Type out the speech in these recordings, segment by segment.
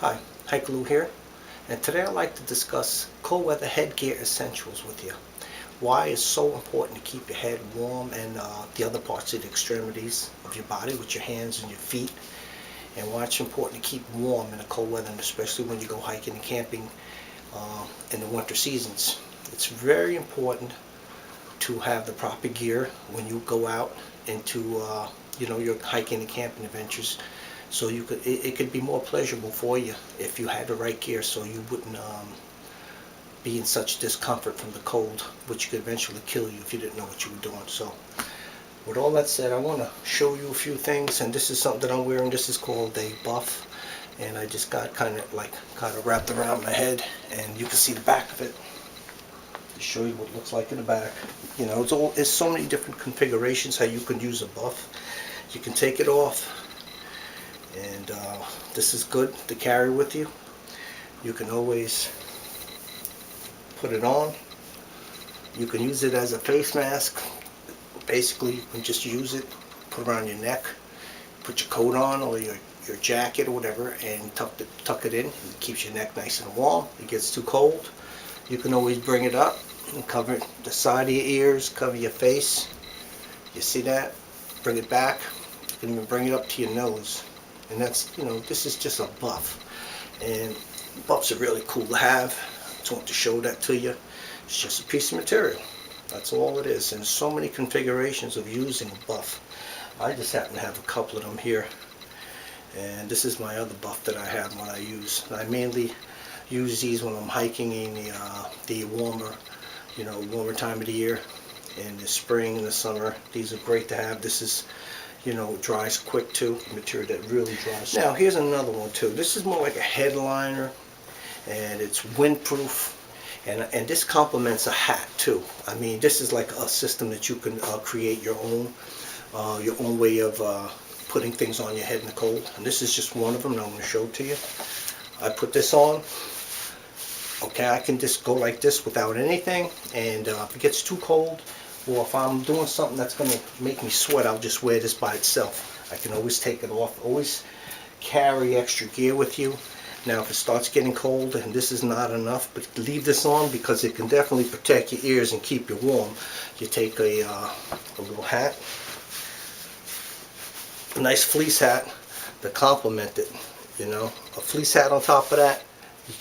Hi, Hike Lou here, and today I'd like to discuss cold weather headgear essentials with you. Why it's so important to keep your head warm and the other parts of the extremities of your body with your hands and your feet, and why it's important to keep warm in the cold weather, and especially when you go hiking and camping in the winter seasons. It's very important to have the proper gear when you go out into your hiking and camping adventures, so it could be more pleasurable for you if you had the right gear, so you wouldn't be in such discomfort from the cold, which could eventually kill you if you didn't know what you were doing. So with all that said, I want to show you a few things, and this is something that I'm wearing. This is called a buff, and I just got kind of wrapped around my head, and you can see the back of it to show you what it looks like in the back. It's so many different configurations how you can use a buff. You can take it off, and this is good to carry with you. You can always put it on. You can use it as a face mask. Basically, you can just use it, put it around your neck, put your coat on or your jacket or whatever, and tuck it in. It keeps your neck nice and warm. It gets too cold, you can always bring it up and cover the side of your ears, cover your face. You see that? Bring it back. You can even bring it up to your nose. And that's, this is just a buff. And buffs are really cool to have. I just want to show that to you. It's just a piece of material. That's all it is. And so many configurations of using a buff. I just happen to have a couple of them here. And this is my other buff that I have when I use. I mainly use these when I'm hiking in the warmer, warmer time of the year. In the spring and the summer, these are great to have. This is, dries quick too. Material that really dries. Now here's another one too. This is more like a headliner, and it's windproof, and this complements a hat too. I mean, this is like a system that you can create your own way of putting things on your head in the cold. And this is just one of them, and I'm going to show it to you. I put this on. Okay, I can just go like this without anything, and if it gets too cold, or if I'm doing something that's going to make me sweat, I'll just wear this by itself. I can always take it off. Always carry extra gear with you. Now if it starts getting cold and this is not enough, but leave this on because it can definitely protect your ears and keep you warm. You take a little hat, a nice fleece hat to complement it. A fleece hat on top of that, you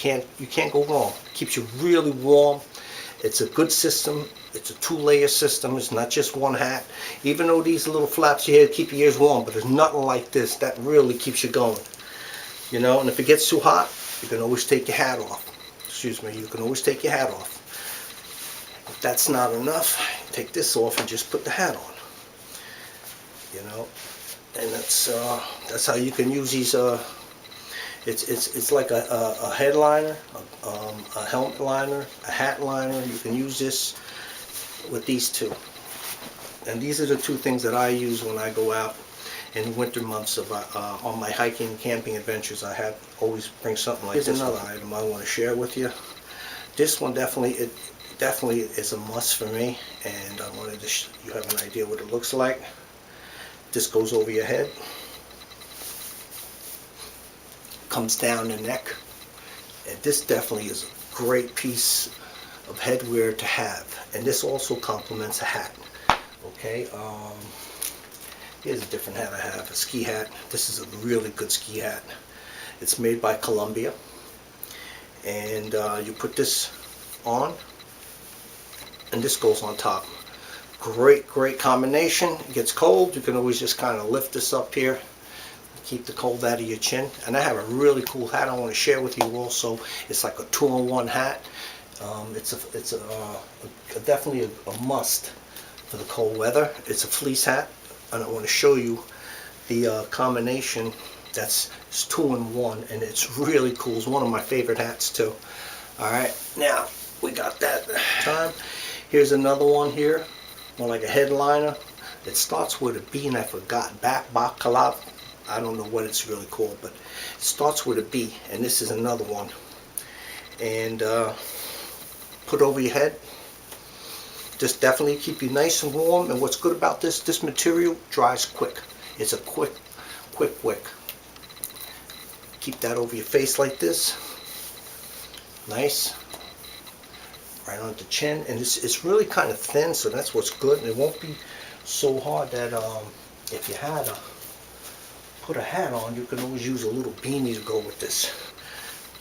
can't go wrong. It keeps you really warm. It's a good system. It's a two-layer system. It's not just one hat. Even though these little flaps here keep your ears warm, but there's nothing like this that really keeps you going. And if it gets too hot, you can always take your hat off. Excuse me, you can always take your hat off. If that's not enough, take this off and just put the hat on. And that's how you can use these. It's like a headliner, a helmet liner, a hat liner. You can use this with these two. And these are the two things that I use when I go out in the winter months on my hiking and camping adventures. I always bring something like this. Here's another item I want to share with you. This one definitely is a must for me, and I wanted to you have an idea what it looks like. This goes over your head. Comes down the neck, and this definitely is a great piece of headwear to have, and this also complements a hat. Okay, here's a different hat I have, a ski hat. This is a really good ski hat. It's made by Columbia, and you put this on, and this goes on top. Great combination. It gets cold, you can always just kind of lift this up here, keep the cold out of your chin. And I have a really cool hat I want to share with you also. It's like a 2-in-1 hat. It's definitely a must for the cold weather. It's a fleece hat, and I want to show you the combination. It's 2-in-1, and it's really cool. It's one of my favorite hats too. Alright, now we got that time. Here's another one here, more like a headliner. It starts with a B, and I forgot. Bacalao. I don't know what it's really called, but it starts with a B, and this is another one. And put over your head. Just definitely keep you nice and warm. And what's good about this material dries quick. It's a quick keep that over your face like this. Nice. Right on the chin, and it's really kind of thin, so that's what's good, and it won't be so hard that if you had to put a hat on, you can always use a little beanie to go with this,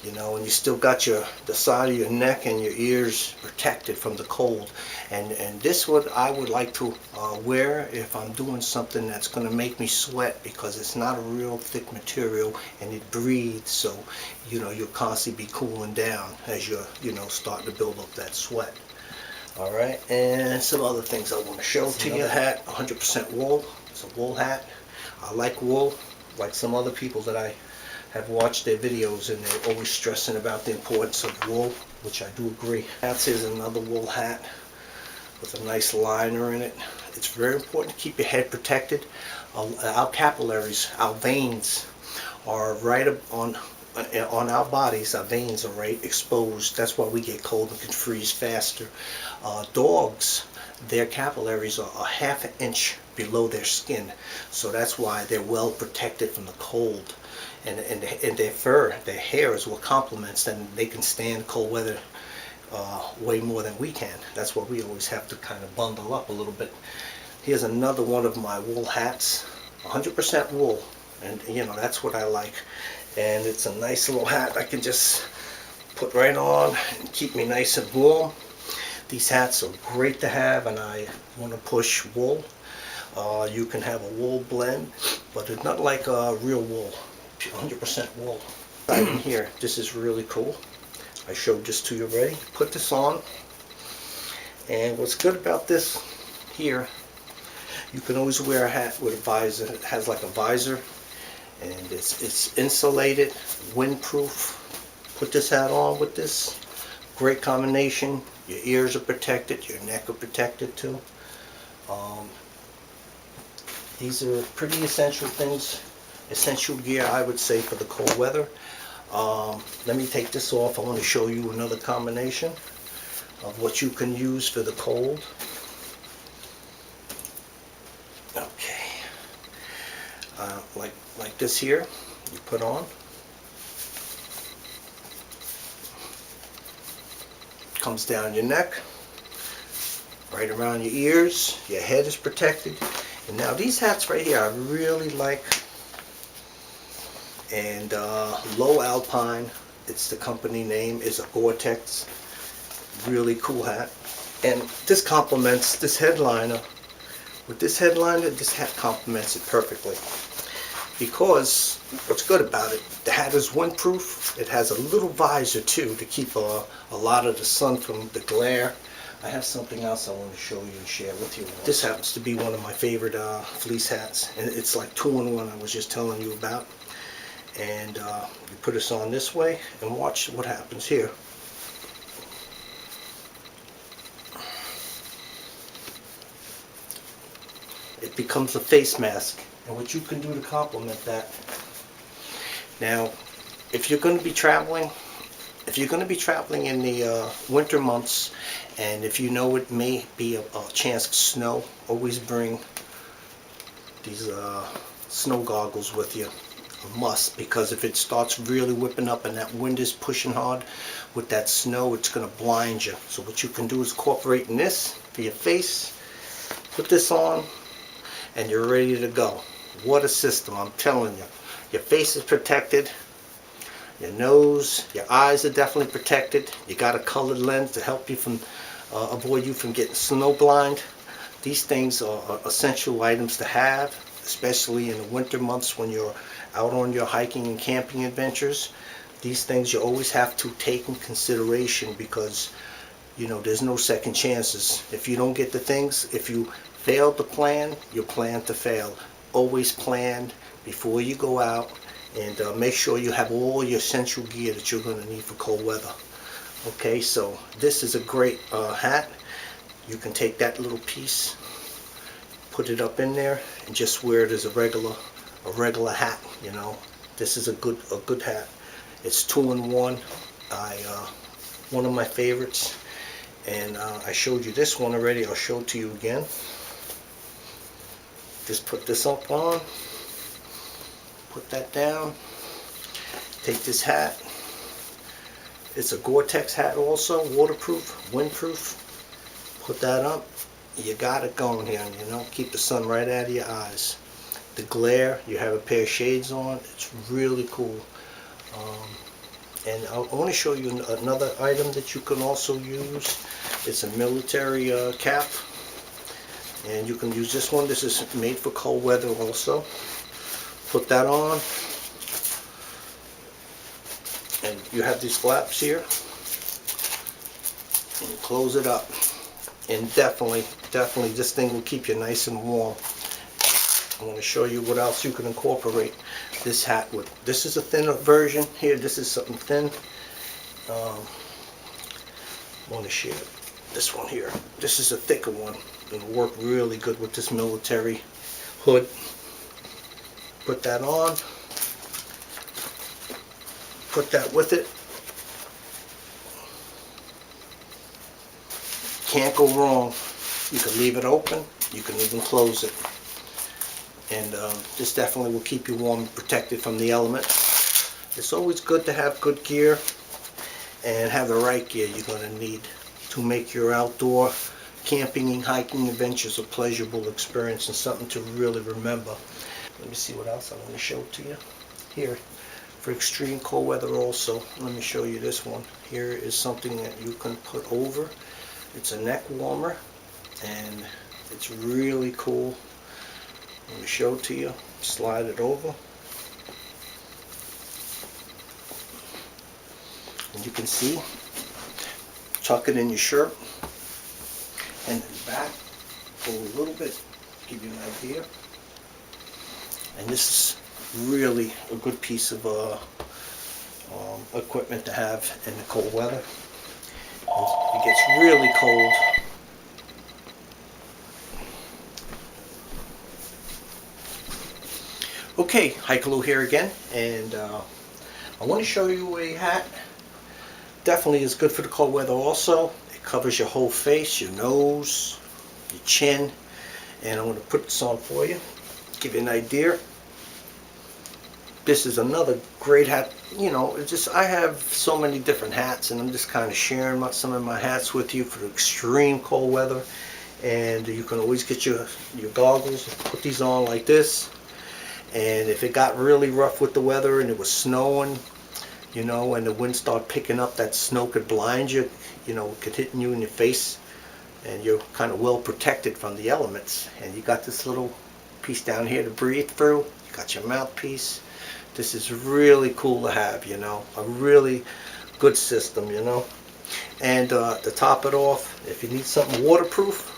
you know, and you still got the side of your neck and your ears protected from the cold. And this what I would like to wear if I'm doing something that's going to make me sweat, because it's not a real thick material and it breathes, so you know you'll constantly be cooling down as you're, you know, starting to build up that sweat. All right, and some other things I want to show to you. Hat, 100% wool. It's a wool hat. I like wool, like some other people that I have watched their videos, and they're always stressing about the importance of wool, which I do agree. Hats is another wool hat with a nice liner in it. It's very important to keep your head protected. Our capillaries, our veins are right up on our bodies. Our veins are right exposed. That's why we get cold and can freeze faster. Dogs, their capillaries are a half an inch below their skin, so that's why they're well protected from the cold. And their fur, their hair is what complements them. They can stand cold weather way more than we can. That's why we always have to kind of bundle up a little bit. Here's another one of my wool hats, 100% wool, and you know that's what I like. And it's a nice little hat I can just put right on and keep me nice and warm. These hats are great to have, and I want to push wool. You can have a wool blend, but it's not like real wool, 100% wool. Right in here, this is really cool. I showed this to you already. Put this on, and what's good about this here, you can always wear a hat with a visor. It has like a visor, and it's insulated, windproof. Put this hat on with this. Great combination. Your ears are protected, your neck are protected too. These are pretty essential things, essential gear I would say for the cold weather. Let me take this off. I want to show you another combination of what you can use for the cold. Okay, like this here, you put on. Comes down your neck, right around your ears. Your head is protected. And now these hats right here I really like. And Low Alpine, it's the company name, is a Gore-Tex. Really cool hat. And this complements this headliner. With this headliner, this hat complements it perfectly. Because what's good about it, the hat is windproof. It has a little visor too to keep a lot of the sun from the glare. I have something else I want to show you and share with you. This happens to be one of my favorite fleece hats, and it's like 2-in-1 I was just telling you about. And you put this on this way and watch what happens here. It becomes a face mask, and what you can do to complement that. Now, if you're going to be traveling in the winter months, and if you know it may be a chance of snow, always bring these snow goggles with you. A must, because if it starts really whipping up and that wind is pushing hard with that snow, it's going to blind you. So what you can do is incorporate in this for your face, put this on, and you're ready to go. What a system, I'm telling you. Your face is protected, your nose, your eyes are definitely protected. You got a colored lens to help you from avoid you from getting snow blind. These things are essential items to have, especially in the winter months when you're out on your hiking and camping adventures. These things you always have to take in consideration, because you know there's no second chances. If you don't get the things, if you fail to plan, you plan to fail. Always plan before you go out, and make sure you have all your essential gear that you're going to need for cold weather. Okay, so this is a great hat. You can take that little piece, put it up in there, and just wear it as a regular hat. You know, this is a good hat. It's 2-in-1. One of my favorites. And I showed you this one already. I'll show it to you again. Just put this up on, put that down, Take this hat. It's a Gore-Tex hat also, waterproof, windproof. Put that up. You got it going here, you know, keep the sun right out of your eyes. The glare, you have a pair of shades on, it's really cool. And I want to show you another item that you can also use. It's a military cap, and you can use this one. This is made for cold weather also. Put that on, and you have these flaps here, and you close it up. And definitely this thing will keep you nice and warm. I'm going to show you what else you can incorporate this hat with. This is a thinner version here. This is something thin. I want to share this one here. This is a thicker one. It'll work really good with this military hood. Put that on. Put that with it. Can't go wrong. You can leave it open. You can even close it. And this definitely will keep you warm and protected from the elements. It's always good to have good gear and have the right gear you're going to need to make your outdoor camping and hiking adventures a pleasurable experience and something to really remember. Let me see what else I want to show to you. Here, for extreme cold weather also, let me show you this one. Here is something that you can put over. It's a neck warmer, and it's really cool. Let me show it to you. Slide it over. And you can see, tuck it in your shirt. And then back, pull a little bit, give you an idea. And this is really a good piece of equipment to have in the cold weather. It gets really cold. Okay, Hikaloo here again, and I want to show you a hat. Definitely is good for the cold weather also. It covers your whole face, your nose, your chin, and I'm going to put this on for you, give you an idea. This is another great hat. You know, it's just, I have so many different hats, and I'm just kind of sharing some of my hats with you for the extreme cold weather. And you can always get your goggles and put these on like this. And if it got really rough with the weather and it was snowing, you know, and the wind started picking up, that snow could blind you, you know, could hit you in your face, and you're kind of well protected from the elements. And you got this little piece down here to breathe through. You got your mouthpiece. This is really cool to have, you know, a really good system, you know. And to top it off, if you need something waterproof,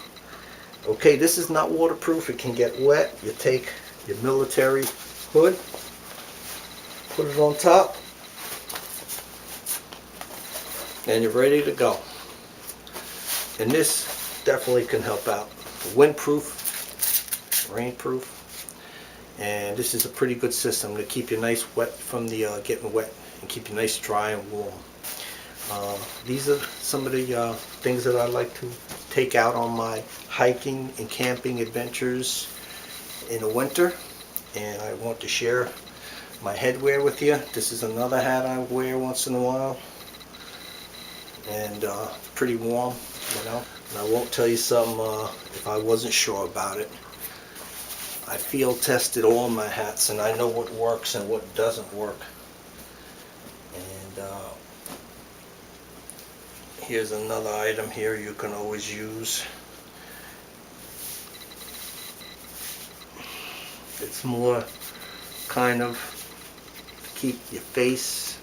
okay, this is not waterproof. It can get wet. You take your military hood, put it on top, and you're ready to go. And this definitely can help out. Windproof, rainproof, and this is a pretty good system to keep you nice wet from the getting wet and keep you nice dry and warm. These are some of the things that I like to take out on my hiking and camping adventures in the winter, and I want to share my headwear with you. This is another hat I wear once in a while, and pretty warm, you know. And I won't tell you something if I wasn't sure about it. I field tested all my hats, and I know what works and what doesn't work. And here's another item here you can always use. It's more kind of to keep your face,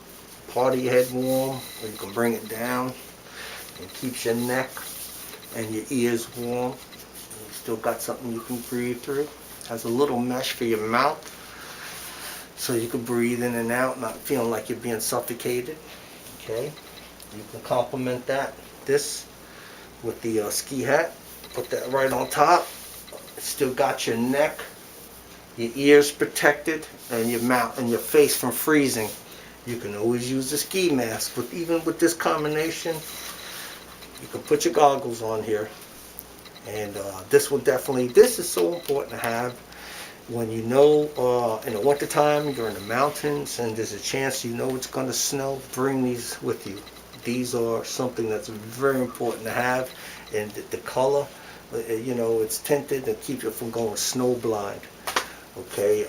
part of your head warm, or you can bring it down. It keeps your neck and your ears warm. And you still got something you can breathe through. It has a little mesh for your mouth, so you can breathe in and out, not feeling like you're being suffocated. Okay, you can complement this with the ski hat. Put that right on top. It's still got your neck, your ears protected, and your mouth and your face from freezing. You can always use the ski mask. But even with this combination, you can put your goggles on here, and this is so important to have. when you know in the wintertime you're in the mountains and there's a chance you know it's going to snow, bring these with you. These are something that's very important to have, and the color, you know, it's tinted to keep you from going snow blind. Okay.